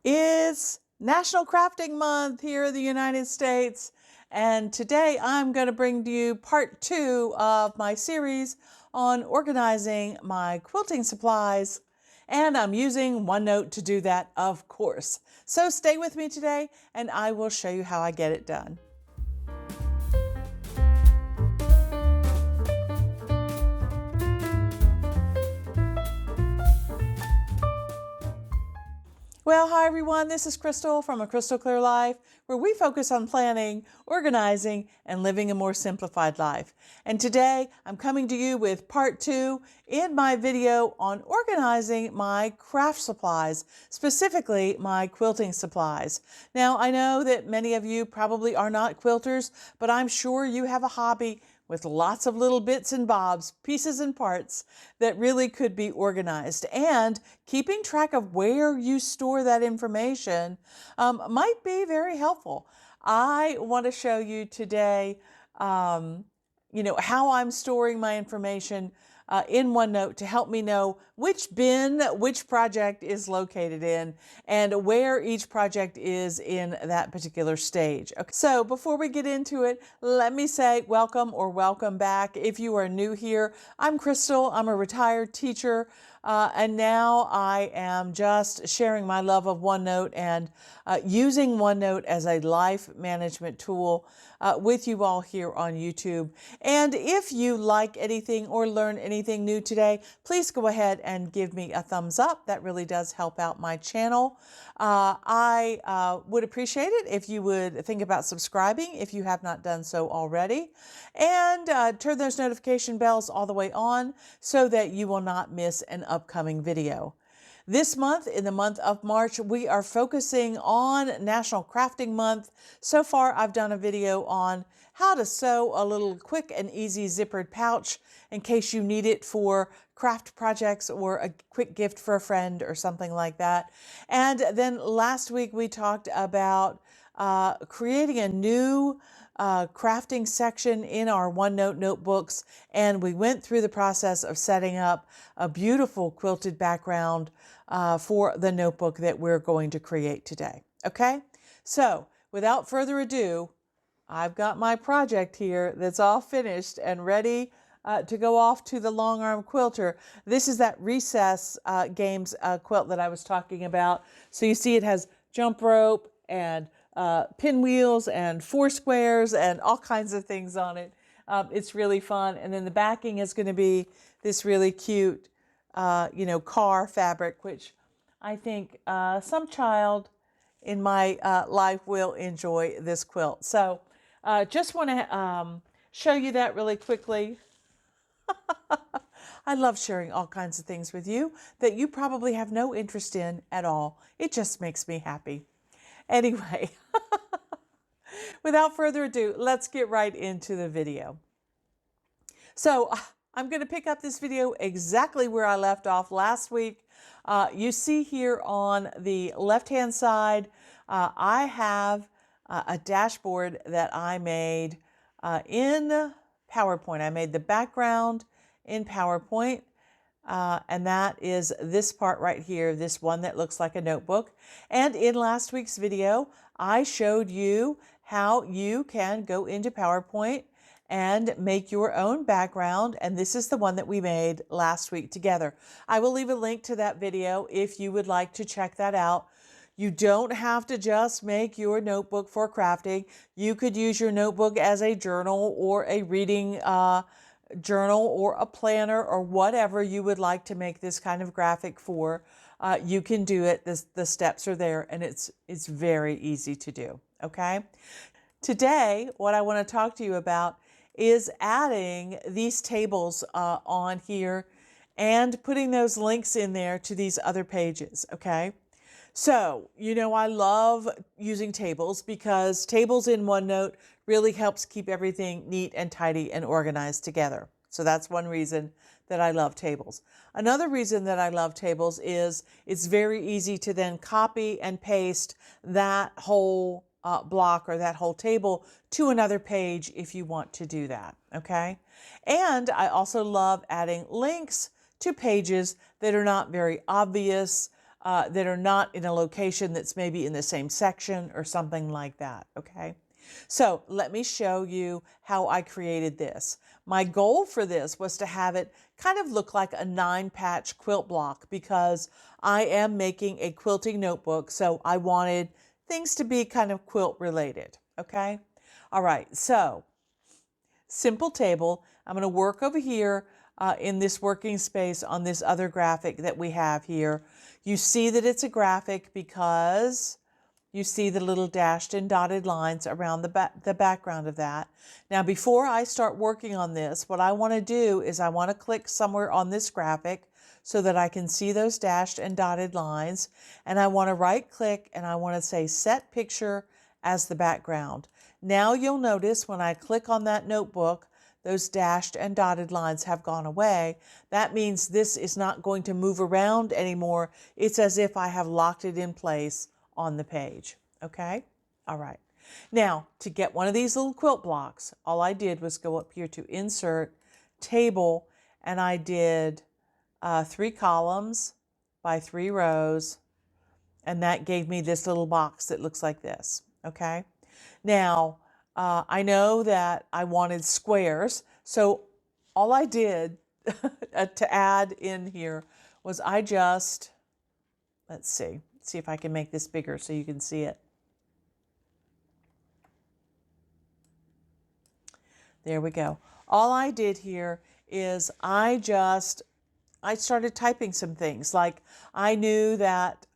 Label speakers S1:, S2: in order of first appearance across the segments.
S1: It's National Crafting Month here in the United States, and today I'm going to bring to you part 2 of my series on organizing my quilting supplies, and I'm using OneNote to do that, of course. So stay with me today, and I will show you how I get it done. Well, hi everyone, this is Crystal from A Crystal Clear Life, where we focus on planning, organizing, and living a more simplified life. And today I'm coming to you with part 2 in my video on organizing my craft supplies, specifically my quilting supplies. Now, I know that many of you probably are not quilters, but I'm sure you have a hobby with lots of little bits and bobs, pieces and parts that really could be organized. And keeping track of where you store that information might be very helpful. I want to show you today, how I'm storing my information in OneNote to help me know which bin, which project is located in, and where each project is in that particular stage. Okay. So before we get into it, let me say welcome or welcome back. If you are new here, I'm Crystal. I'm a retired teacher. And now I am just sharing my love of OneNote and using OneNote as a life management tool with you all here on YouTube. And if you like anything or learn anything new today, please go ahead and give me a thumbs up. That really does help out my channel. I would appreciate it if you would think about subscribing if you have not done so already, and turn those notification bells all the way on so that you will not miss an upcoming video. This month, in the month of March, we are focusing on National Crafting Month. So far, I've done a video on how to sew a little quick and easy zippered pouch in case you need it for craft projects or a quick gift for a friend or something like that. And then last week, we talked about creating a new crafting section in our OneNote notebooks, and we went through the process of setting up a beautiful quilted background for the notebook that we're going to create today. Okay, so without further ado, I've got my project here that's all finished and ready to go off to the long arm quilter. This is that Recess Games quilt that I was talking about. So you see it has jump rope and pinwheels and four squares and all kinds of things on it. It's really fun. And then the backing is going to be this really cute, car fabric, which I think some child in my life will enjoy this quilt. So just want to show you that really quickly. I love sharing all kinds of things with you that you probably have no interest in at all. It just makes me happy. Anyway, without further ado, let's get right into the video. So I'm going to pick up this video exactly where I left off last week. You see here on the left-hand side, I have a dashboard that I made in PowerPoint. I made the background in PowerPoint. And that is this part right here, this one that looks like a notebook. And in last week's video, I showed you how you can go into PowerPoint and make your own background. And this is the one that we made last week together. I will leave a link to that video if you would like to check that out. You don't have to just make your notebook for crafting. You could use your notebook as a journal or a reading journal or a planner or whatever you would like to make this kind of graphic for. You can do it. The steps are there, and it's very easy to do. Okay. Today, what I want to talk to you about is adding these tables on here and putting those links in there to these other pages. Okay. So, I love using tables because tables in OneNote really helps keep everything neat and tidy and organized together. So that's one reason that I love tables. Another reason that I love tables is it's very easy to then copy and paste that whole block or that whole table to another page if you want to do that, okay? And I also love adding links to pages that are not very obvious that are not in a location that's maybe in the same section or something like that, okay? So let me show you how I created this. My goal for this was to have it kind of look like a 9-patch quilt block because I am making a quilting notebook, so I wanted things to be kind of quilt related, okay? All right, so simple table. I'm going to work over here in this working space on this other graphic that we have here. You see that it's a graphic because you see the little dashed and dotted lines around the background of that. Now, before I start working on this, what I want to do is I want to click somewhere on this graphic so that I can see those dashed and dotted lines. And I want to right click and I want to say set picture as the background. Now you'll notice when I click on that notebook, those dashed and dotted lines have gone away. That means this is not going to move around anymore. It's as if I have locked it in place on the page, okay? All right. Now, to get one of these little quilt blocks, all I did was go up here to Insert, Table, and I did 3 columns by 3 rows, and that gave me this little box that looks like this, okay? Now, I know that I wanted squares, so all I did to add in here was I just, let's see if I can make this bigger so you can see it. There we go. All I did here is I started typing some things. Like I knew that,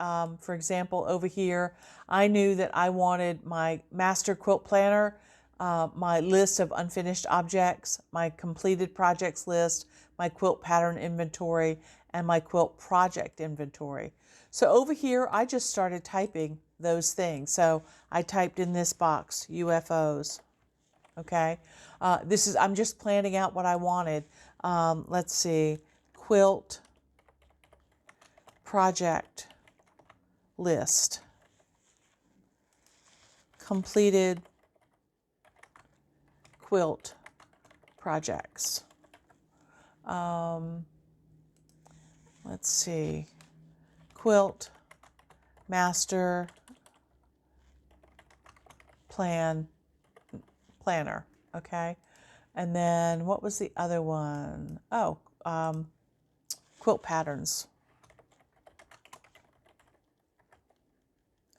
S1: for example, over here, I knew that I wanted my master quilt planner, my list of unfinished objects, my completed projects list, my quilt pattern inventory, and my quilt project inventory. So over here, I just started typing those things. So I typed in this box, UFOs, okay? I'm just planning out what I wanted. Let's see, quilt project list, completed quilt projects. Let's see, quilt master planner, okay? And then what was the other one? Oh, quilt patterns.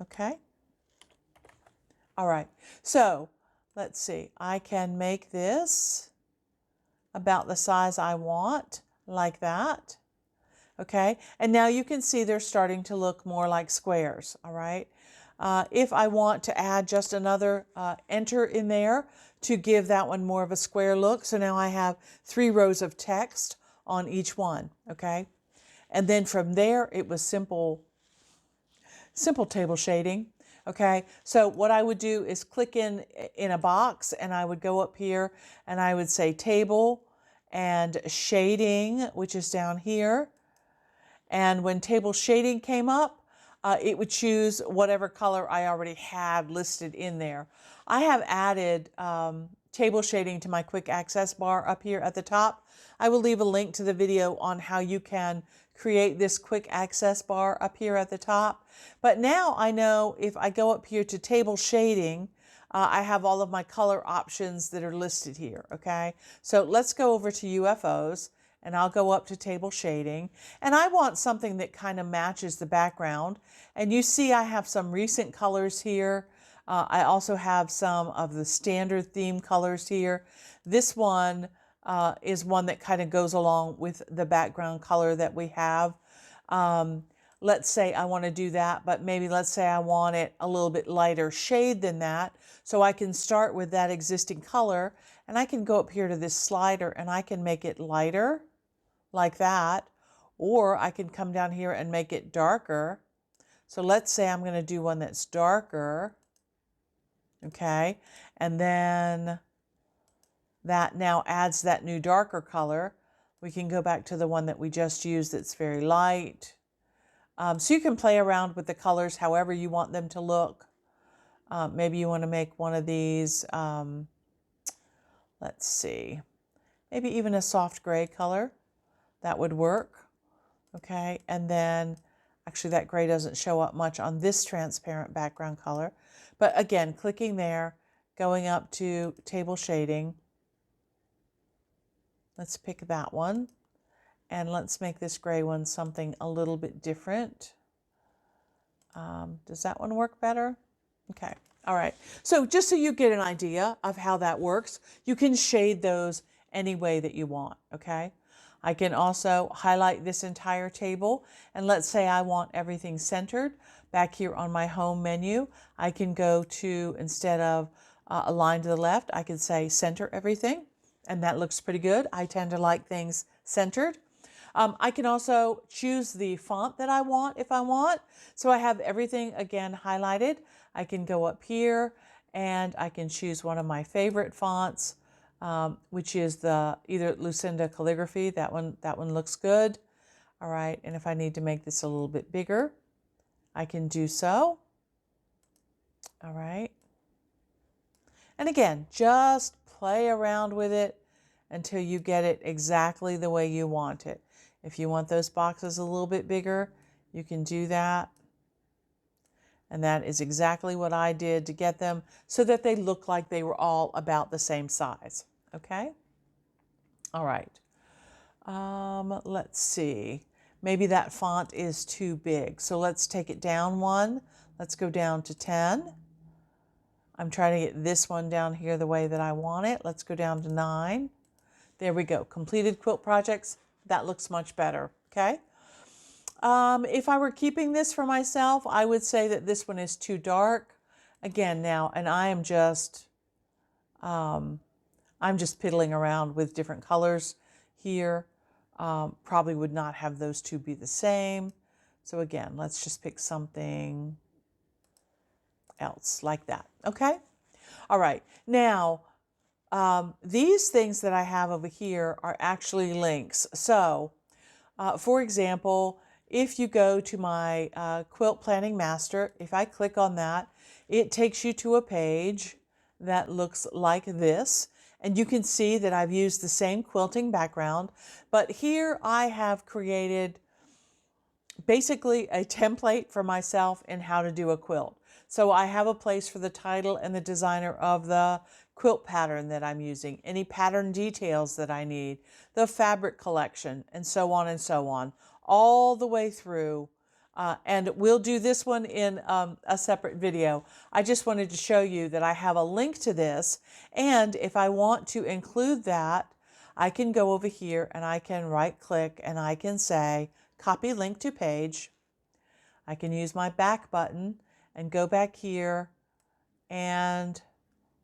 S1: Okay. All right. So let's see. I can make this about the size I want, like that. Okay. And now you can see they're starting to look more like squares. All right. If I want to add just another enter in there to give that one more of a square look. So now I have 3 rows of text on each one. Okay. And then from there, it was simple table shading. Okay, so what I would do is click in a box and I would go up here and I would say table and shading, which is down here. And when table shading came up, it would choose whatever color I already had listed in there. I have added table shading to my quick access bar up here at the top. I will leave a link to the video on how you can create this quick access bar up here at the top. But now I know if I go up here to table shading, I have all of my color options that are listed here, okay? So let's go over to UFOs and I'll go up to table shading. And I want something that kind of matches the background. And you see I have some recent colors here. I also have some of the standard theme colors here. This one is one that kind of goes along with the background color that we have. Let's say I want to do that, but maybe let's say I want it a little bit lighter shade than that. So I can start with that existing color and I can go up here to this slider and I can make it lighter like that. Or I can come down here and make it darker. So let's say I'm going to do one that's darker. Okay. And then that now adds that new darker color. We can go back to the one that we just used that's very light. So you can play around with the colors however you want them to look. Maybe you want to make one of these, let's see, maybe even a soft gray color. That would work. Okay, and then Actually, that gray doesn't show up much on this transparent background color. But again, clicking there, going up to table shading. Let's pick that one. And let's make this gray one something a little bit different. Does that one work better? Okay. All right. So just so you get an idea of how that works, you can shade those any way that you want. Okay. I can also highlight this entire table, and let's say I want everything centered. Back here on my home menu, I can go to, instead of a line to the left, I can say center everything, and that looks pretty good. I tend to like things centered. I can also choose the font that I want if I want. So I have everything again highlighted. I can go up here and I can choose one of my favorite fonts, which is the either Lucinda Calligraphy. That one looks good. All right, and if I need to make this a little bit bigger, I can do so. All right. And again, just play around with it until you get it exactly the way you want it. If you want those boxes a little bit bigger, you can do that. And that is exactly what I did to get them so that they look like they were all about the same size. Okay? All right. Let's see. Maybe that font is too big. So let's take it down one. Let's go down to 10. I'm trying to get this one down here the way that I want it. Let's go down to 9. There we go. Completed quilt projects. That looks much better. Okay. If I were keeping this for myself, I would say that this one is too dark. Again, now, and I'm just piddling around with different colors here. Probably would not have those two be the same. So again, let's just pick something else like that. Okay. All right. Now, these things that I have over here are actually links. So, for example, if you go to my Quilt Planning Master, if I click on that, it takes you to a page that looks like this. And you can see that I've used the same quilting background, but here I have created basically a template for myself in how to do a quilt. So I have a place for the title and the designer of the quilt pattern that I'm using, any pattern details that I need, the fabric collection, and so on, all the way through. And we'll do this one in a separate video. I just wanted to show you that I have a link to this, and if I want to include that, I can go over here and I can right click and I can say copy link to page. I can use my back button and go back here, and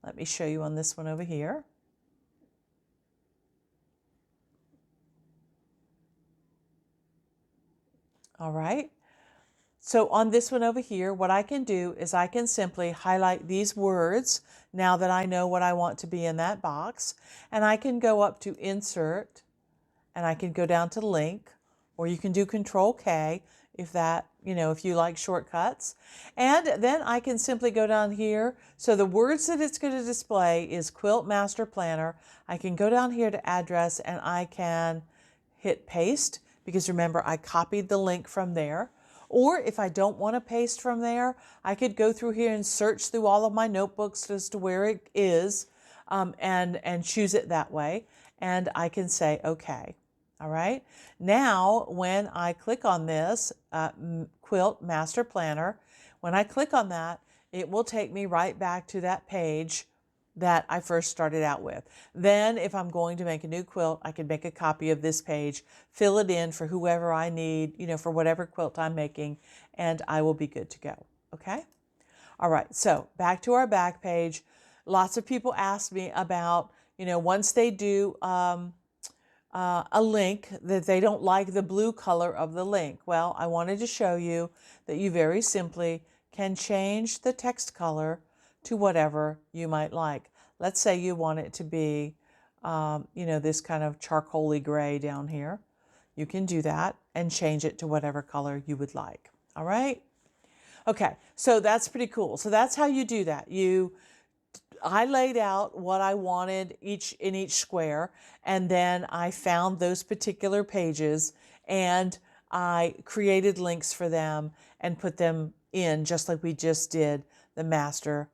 S1: let me show you on this one over here. All right. So on this one over here, what I can do is I can simply highlight these words now that I know what I want to be in that box, and I can go up to Insert, and I can go down to Link, or you can do Control K if that, if you like shortcuts. And then I can simply go down here. So the words that it's going to display is Quilt Master Planner. I can go down here to Address and I can hit Paste, because remember I copied the link from there. Or if I don't want to paste from there, I could go through here and search through all of my notebooks as to where it is, and choose it that way. And I can say, okay. All right. Now, when I click on this Quilt Master Planner, when I click on that, it will take me right back to that page that I first started out with. Then if I'm going to make a new quilt, I can make a copy of this page, fill it in for whoever I need, for whatever quilt I'm making, and I will be good to go. Okay? All right, so back to our back page. Lots of people ask me about, once they do a link, that they don't like the blue color of the link. Well, I wanted to show you that you very simply can change the text color to whatever you might like. Let's say you want it to be, this kind of charcoaly gray down here. You can do that and change it to whatever color you would like. All right? Okay, so that's pretty cool. So that's how you do that. I laid out what I wanted in each square, and then I found those particular pages, and I created links for them and put them in just like we just did the master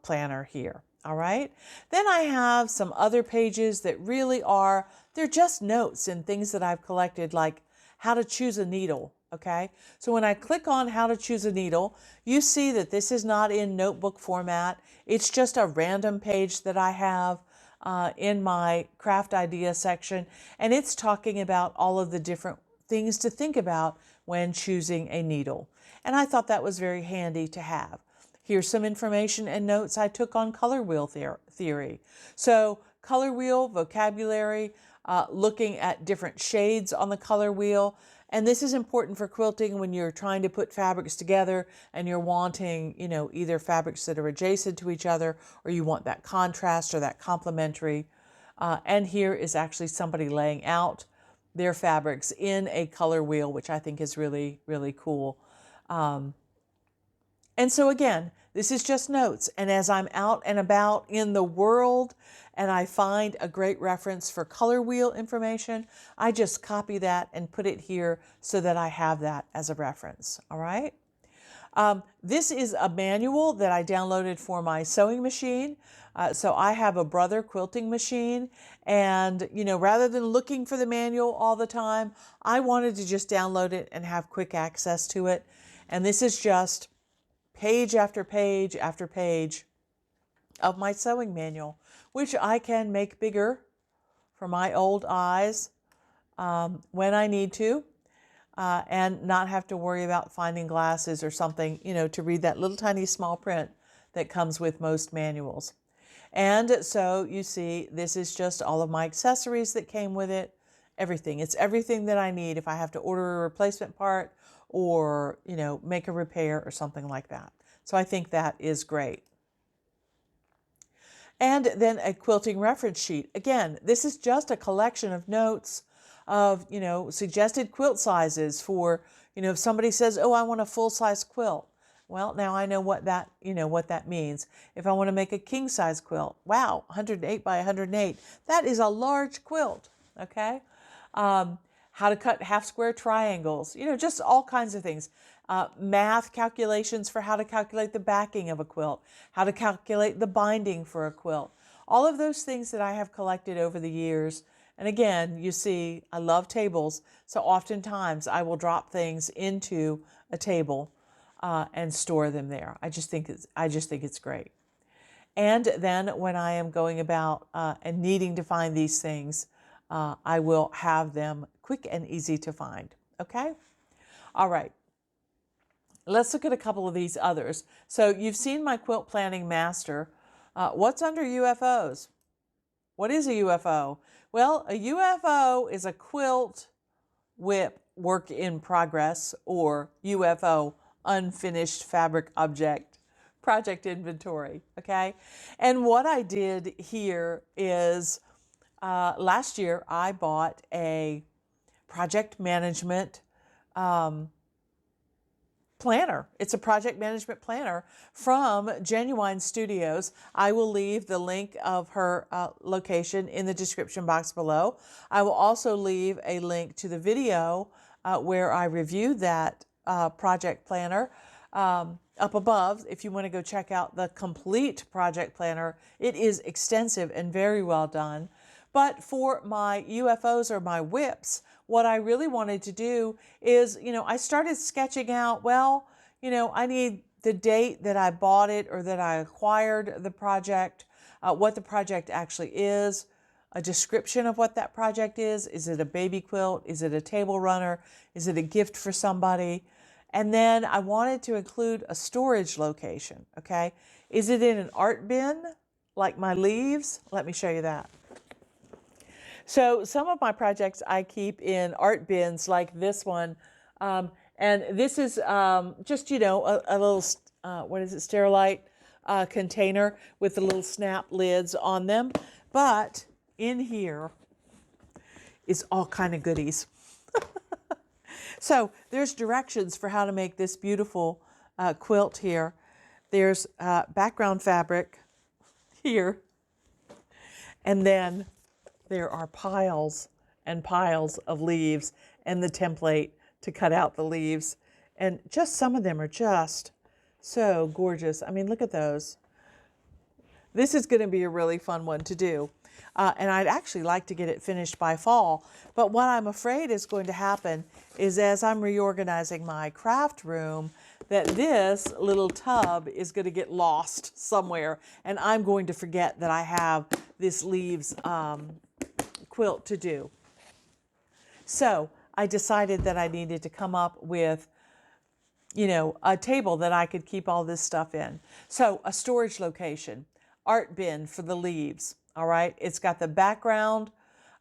S1: planner here. All right. Then I have some other pages that really are, they're just notes and things that I've collected, like how to choose a needle. Okay. So when I click on how to choose a needle, you see that this is not in notebook format. It's just a random page that I have in my craft idea section. And it's talking about all of the different things to think about when choosing a needle. And I thought that was very handy to have. Here's some information and notes I took on color wheel theory. So color wheel, vocabulary, looking at different shades on the color wheel. And this is important for quilting when you're trying to put fabrics together and you're wanting, you know, either fabrics that are adjacent to each other or you want that contrast or that complementary. And here is actually somebody laying out their fabrics in a color wheel, which I think is really, really cool. And so again, this is just notes. And as I'm out and about in the world and I find a great reference for color wheel information, I just copy that and put it here so that I have that as a reference. All right. This is a manual that I downloaded for my sewing machine. So I have a Brother quilting machine, and you know, rather than looking for the manual all the time, I wanted to just download it and have quick access to it. And this is just page after page after page of my sewing manual, which I can make bigger for my old eyes when I need to, and not have to worry about finding glasses or something, you know, to read that little tiny small print that comes with most manuals. And so you see, this is just all of my accessories that came with it, everything. It's everything that I need if I have to order a replacement part or, you know, make a repair or something like that. So I think that is great. And then a quilting reference sheet. Again, this is just a collection of notes of, you know, suggested quilt sizes for, you know, if somebody says, oh, I want a full-size quilt. Well, now I know what that, you know, what that means. If I want to make a king-size quilt, wow, 108 by 108, that is a large quilt, okay? How to cut half-square triangles, you know, just all kinds of things. Math calculations for how to calculate the backing of a quilt, how to calculate the binding for a quilt. All of those things that I have collected over the years. And again, you see, I love tables, so oftentimes I will drop things into a table and store them there. I just think it's great. And then when I am going about and needing to find these things, I will have them quick and easy to find. Okay? All right. Let's look at a couple of these others. So you've seen my quilt planning master. What's under UFOs? What is a UFO? Well, a UFO is a quilt whip work in progress, or UFO, unfinished fabric object project inventory. Okay. And what I did here is last year I bought a project management planner. It's a project management planner from Genuine Studios. I will leave the link of her location in the description box below. I will also leave a link to the video where I reviewed that project planner up above if you want to go check out the complete project planner. It is extensive and very well done. But for my UFOs or my whips, what I really wanted to do is, you know, I started sketching out, well, you know, I need the date that I bought it or that I acquired the project, what the project actually is, a description of what that project is. Is it a baby quilt? Is it a table runner? Is it a gift for somebody? And then I wanted to include a storage location, okay? Is it in an art bin, like my leaves? Let me show you that. So some of my projects I keep in art bins like this one. And this is just, you know, a little, what is it, Sterilite container with the little snap lids on them. But in here is all kind of goodies. So there's directions for how to make this beautiful quilt here. There's background fabric here. And then there are piles and piles of leaves and the template to cut out the leaves. And just some of them are just so gorgeous. I mean, look at those. This is going to be a really fun one to do. And I'd actually like to get it finished by fall. But what I'm afraid is going to happen is as I'm reorganizing my craft room, that this little tub is going to get lost somewhere. And I'm going to forget that I have this leaves quilt to do. So I decided that I needed to come up with, you know, a table that I could keep all this stuff in. So a storage location, art bin for the leaves. All right, it's got the background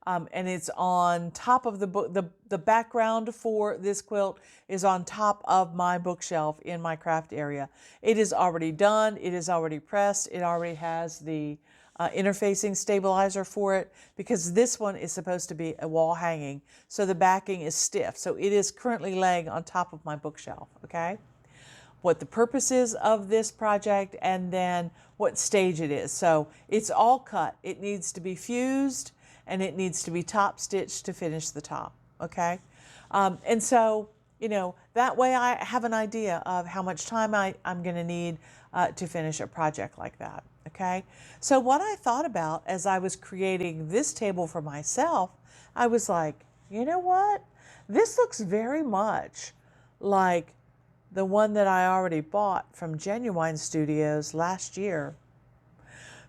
S1: and it's on top of the book. The background for this quilt is on top of my bookshelf in my craft area. It is already done. It is already pressed. It already has the interfacing stabilizer for it, because this one is supposed to be a wall hanging. So the backing is stiff. So it is currently laying on top of my bookshelf, okay? What the purpose is of this project, and then what stage it is. So it's all cut. It needs to be fused and it needs to be top stitched to finish the top, okay? And so, you know, that way I have an idea of how much time I'm gonna need to finish a project like that, okay? So what I thought about as I was creating this table for myself, I was like, you know what? This looks very much like the one that I already bought from Genuine Studios last year.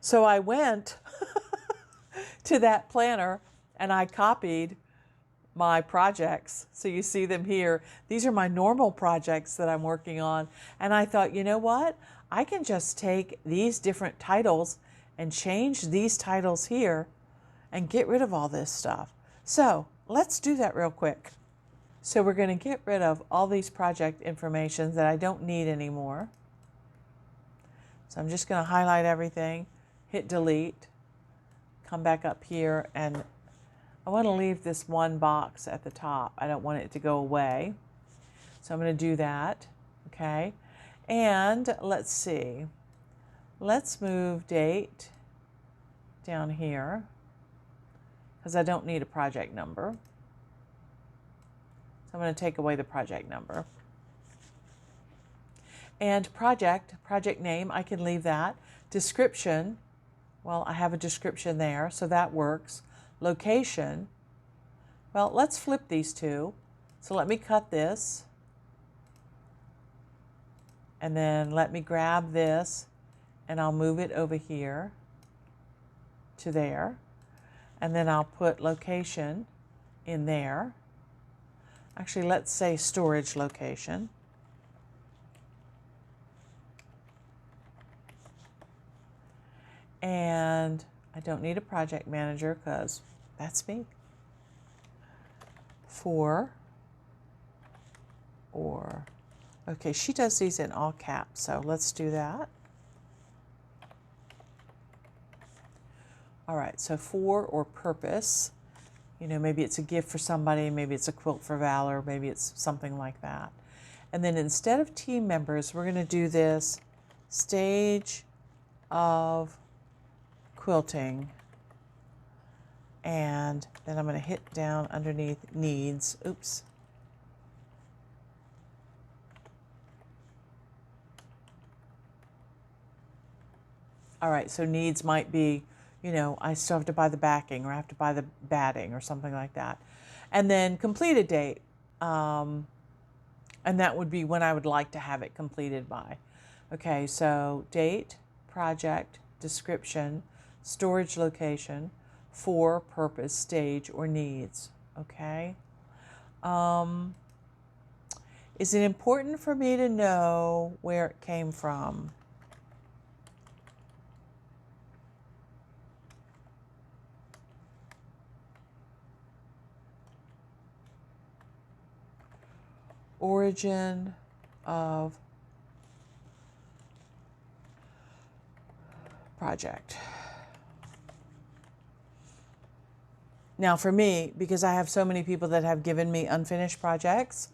S1: So I went to that planner and I copied my projects. So you see them here. These are my normal projects that I'm working on. And I thought, you know what? I can just take these different titles and change these titles here and get rid of all this stuff. So let's do that real quick. So we're going to get rid of all these project information that I don't need anymore. So I'm just going to highlight everything, hit delete, come back up here, and I want to leave this one box at the top. I don't want it to go away. So I'm going to do that, okay? And let's see. Let's move date down here because I don't need a project number. So I'm going to take away the project number. And project name, I can leave that. Description, well, I have a description there, so that works. Location, well, let's flip these two. So let me cut this. And then let me grab this and I'll move it over here to there. And then I'll put location in there. Actually, let's say storage location. And I don't need a project manager because that's me. Okay, she does these in all caps, so let's do that. All right, so for or purpose. You know, maybe it's a gift for somebody, maybe it's a quilt for Valor, maybe it's something like that. And then instead of team members, we're going to do this stage of quilting. And then I'm going to hit down underneath needs. Oops. All right, so needs might be, you know, I still have to buy the backing or I have to buy the batting or something like that. And then completed date. And that would be when I would like to have it completed by. Okay, so date, project, description, storage location, for, purpose, stage, or needs. Okay. Is it important for me to know where it came from? Origin of project. Now for me, because I have so many people that have given me unfinished projects,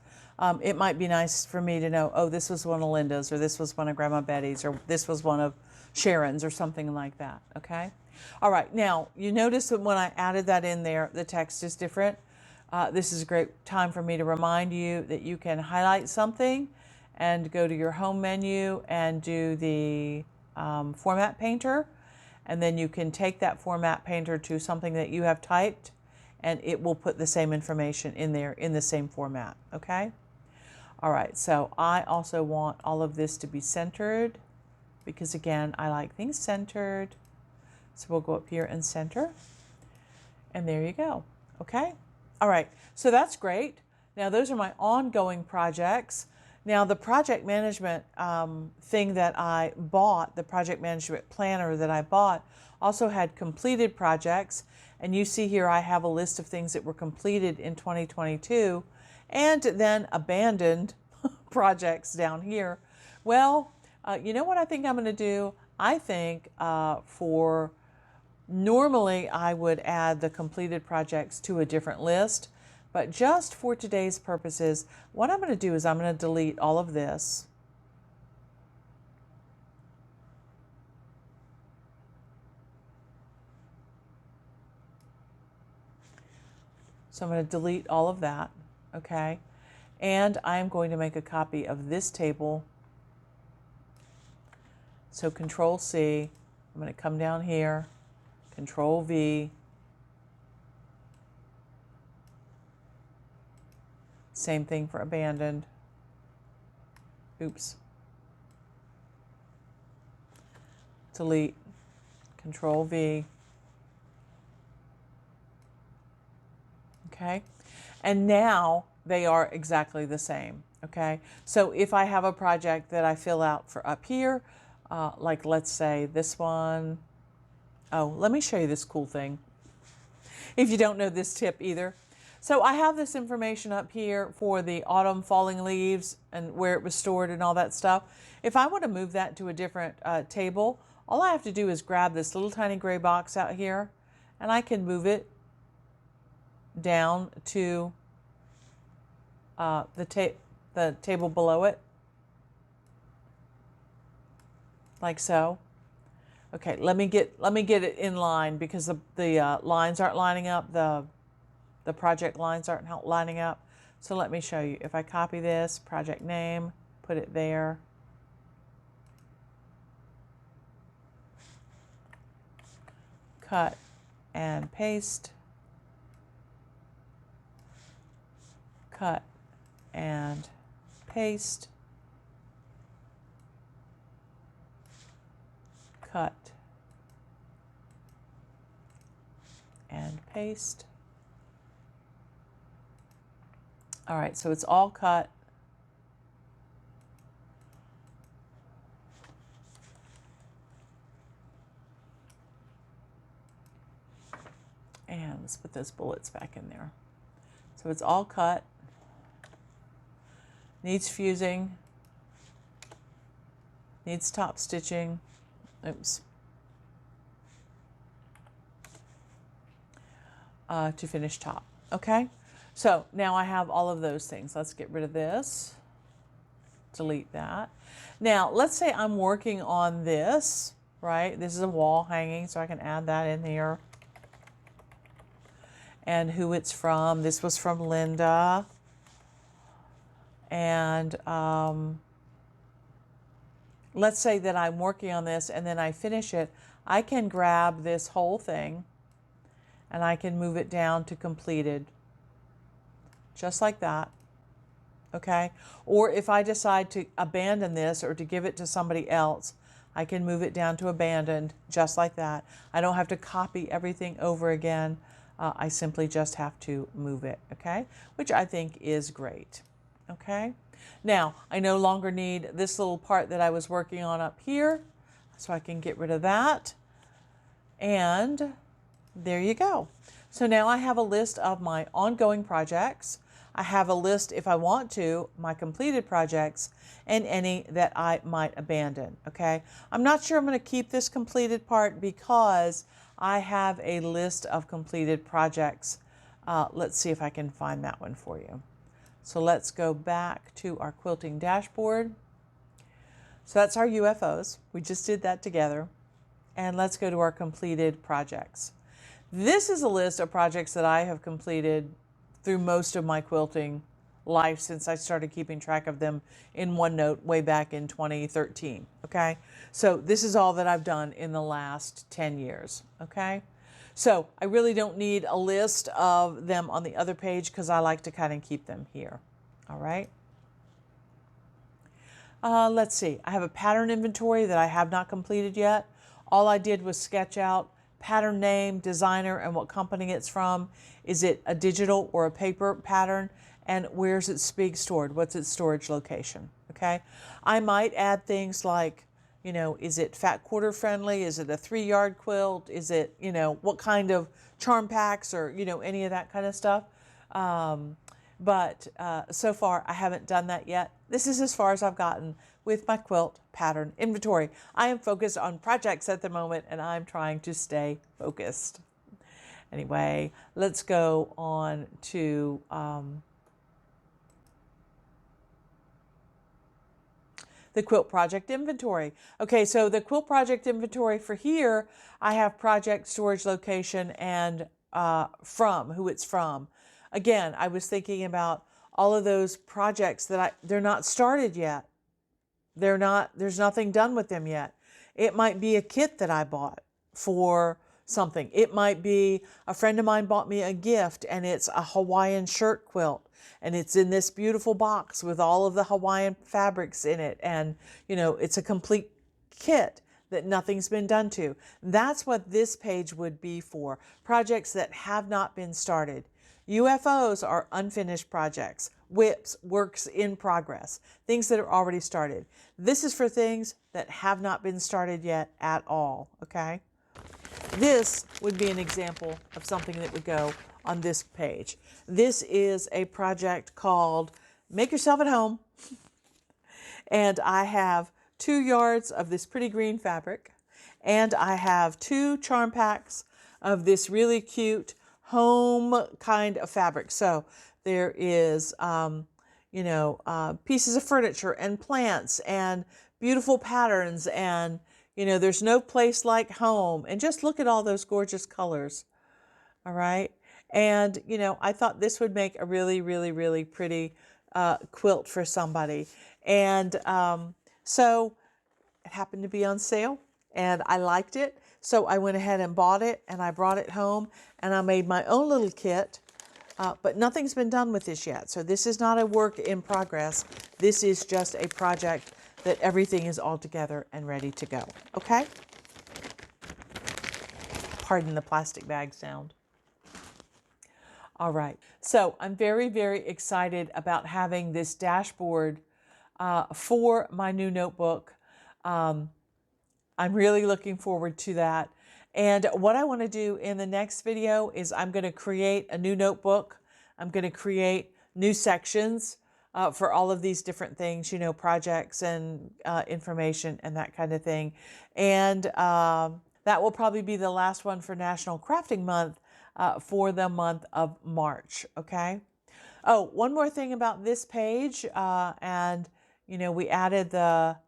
S1: it might be nice for me to know, oh, this was one of Linda's, or this was one of Grandma Betty's, or this was one of Sharon's, or something like that, okay? All right, now you notice that when I added that in there, the text is different. This is a great time for me to remind you that you can highlight something and go to your home menu and do the format painter. And then you can take that format painter to something that you have typed and it will put the same information in there in the same format, okay? All right, so I also want all of this to be centered because again, I like things centered. So we'll go up here and center, and there you go, okay? All right, so that's great. Now those are my ongoing projects. Now the project management thing that I bought, the project management planner that I bought, also had completed projects. And you see here I have a list of things that were completed in 2022 and then abandoned projects down here. Well, you know what I think I'm going to do? I think normally I would add the completed projects to a different list, but just for today's purposes, what I'm going to do is I'm going to delete all of this. So I'm going to delete all of that, okay? And I'm going to make a copy of this table. So Control C, I'm going to come down here, Control V, same thing for abandoned. Oops. Delete, Control V. Okay, and now they are exactly the same. Okay, so if I have a project that I fill out for up here, like let's say this one. Oh, let me show you this cool thing. If you don't know this tip either. So I have this information up here for the autumn falling leaves and where it was stored and all that stuff. If I want to move that to a different table, all I have to do is grab this little tiny gray box out here and I can move it down to the table below it, like so. Okay, let me get it in line because the lines aren't lining up. The project lines aren't lining up. So let me show you. If I copy this project name, put it there. Cut and paste. Cut and paste. Cut and paste. All right, so it's all cut. And let's put those bullets back in there. So it's all cut. Needs fusing. Needs top stitching. Oops. To finish top. Okay. So now I have all of those things. Let's get rid of this. Delete that. Now let's say I'm working on this, right? This is a wall hanging, so I can add that in here. And who it's from. This was from Linda. And let's say that I'm working on this and then I finish it. I can grab this whole thing and I can move it down to completed. Just like that. Okay? Or if I decide to abandon this or to give it to somebody else, I can move it down to abandoned just like that. I don't have to copy everything over again. I simply just have to move it, okay? Which I think is great, okay? Now, I no longer need this little part that I was working on up here, so I can get rid of that. And there you go. So now I have a list of my ongoing projects. I have a list, if I want to, my completed projects and any that I might abandon, okay? I'm not sure I'm going to keep this completed part because I have a list of completed projects. Let's see if I can find that one for you. So let's go back to our quilting dashboard. So that's our UFOs. We just did that together. And let's go to our completed projects. This is a list of projects that I have completed through most of my quilting life since I started keeping track of them in OneNote way back in 2013. Okay, so this is all that I've done in the last 10 years. Okay, so I really don't need a list of them on the other page because I like to kind of keep them here. All right. Let's see. I have a pattern inventory that I have not completed yet. All I did was sketch out pattern name, designer, and what company it's from. Is it a digital or a paper pattern? And where's its being stored? What's its storage location? Okay. I might add things like, you know, is it fat quarter friendly? Is it a 3-yard quilt? Is it, you know, what kind of charm packs or, you know, any of that kind of stuff? But so far I haven't done that yet. This is as far as I've gotten with my quilt pattern inventory. I am focused on projects at the moment and I'm trying to stay focused. Anyway, let's go on to the quilt project inventory. Okay, so the quilt project inventory for here, I have project, storage location, and from, who it's from. Again, I was thinking about all of those projects that they're not started yet. There's nothing done with them yet. It might be a kit that I bought for something. It might be a friend of mine bought me a gift and it's a Hawaiian shirt quilt and it's in this beautiful box with all of the Hawaiian fabrics in it. And, you know, it's a complete kit that nothing's been done to. That's what this page would be for. Projects that have not been started. UFOs are unfinished projects. WIPs, works in progress, things that are already started. This is for things that have not been started yet at all, okay? This would be an example of something that would go on this page. This is a project called Make Yourself at Home. And I have 2 yards of this pretty green fabric. And I have 2 charm packs of this really cute home kind of fabric. So there is, you know, pieces of furniture and plants and beautiful patterns and, you know, there's no place like home. And just look at all those gorgeous colors. All right. And, you know, I thought this would make a really, really, really pretty quilt for somebody. And so it happened to be on sale and I liked it. So I went ahead and bought it and I brought it home and I made my own little kit. But nothing's been done with this yet. So this is not a work in progress. This is just a project that everything is all together and ready to go. Okay? Pardon the plastic bag sound. All right. So I'm very, very excited about having this dashboard for my new notebook. I'm really looking forward to that. And what I want to do in the next video is I'm going to create a new notebook. I'm going to create new sections for all of these different things, you know, projects and information and that kind of thing. And that will probably be the last one for National Crafting Month for the month of March. Okay. Oh, one more thing about this page. And, you know, we added the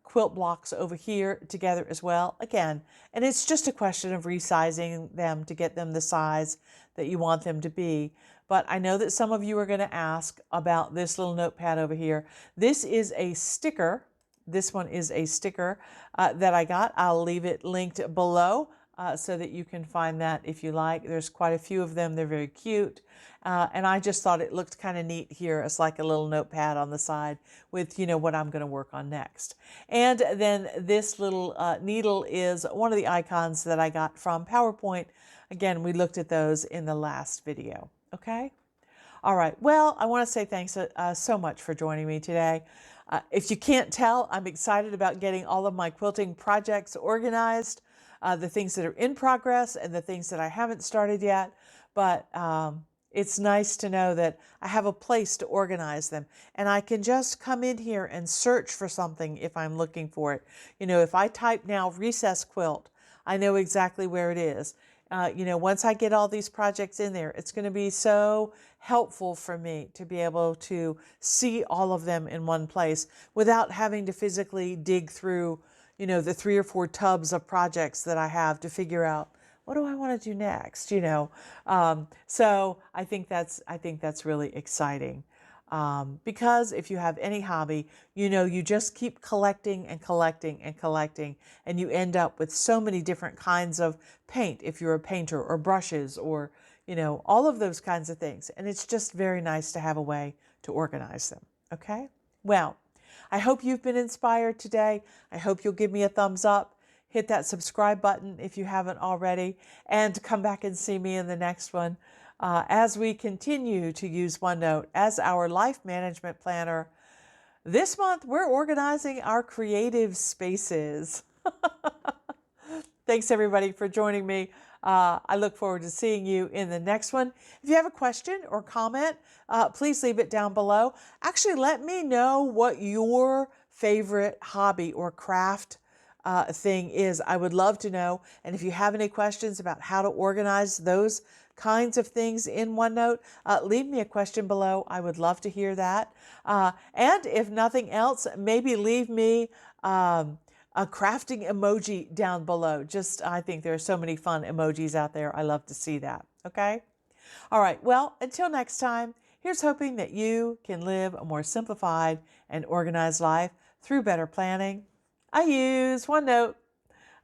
S1: quilt blocks over here together as well. Again, and it's just a question of resizing them to get them the size that you want them to be. But I know that some of you are going to ask about this little notepad over here. This is a sticker. This one is a sticker that I got. I'll leave it linked below so that you can find that if you like. There's quite a few of them. They're very cute. And I just thought it looked kind of neat here as like a little notepad on the side with, you know, what I'm going to work on next. And then this little needle is one of the icons that I got from PowerPoint. Again, we looked at those in the last video. Okay. All right. Well, I want to say thanks so much for joining me today. If you can't tell, I'm excited about getting all of my quilting projects organized, the things that are in progress and the things that I haven't started yet. But it's nice to know that I have a place to organize them and I can just come in here and search for something if I'm looking for it. You know, if I type now recess quilt, I know exactly where it is. You know, once I get all these projects in there, it's going to be so helpful for me to be able to see all of them in one place without having to physically dig through, you know, the 3 or 4 tubs of projects that I have to figure out what do I want to do next? So I think that's really exciting. Because if you have any hobby, you just keep collecting and collecting and collecting, and you end up with so many different kinds of paint if you're a painter, or brushes, or, all of those kinds of things. And it's just very nice to have a way to organize them. Okay? Well, I hope you've been inspired today. I hope you'll give me a thumbs up. Hit that subscribe button if you haven't already, and come back and see me in the next one. As we continue to use OneNote as our life management planner. This month, we're organizing our creative spaces. Thanks, everybody, for joining me. I look forward to seeing you in the next one. If you have a question or comment, please leave it down below. Actually, let me know what your favorite hobby or craft thing is. I would love to know. And if you have any questions about how to organize those kinds of things in OneNote, leave me a question below. I would love to hear that. And if nothing else, maybe leave me a crafting emoji down below. I think there are so many fun emojis out there. I love to see that. Okay? All right. Well, until next time, here's hoping that you can live a more simplified and organized life through better planning. I use OneNote.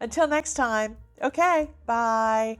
S1: Until next time. Okay. Bye.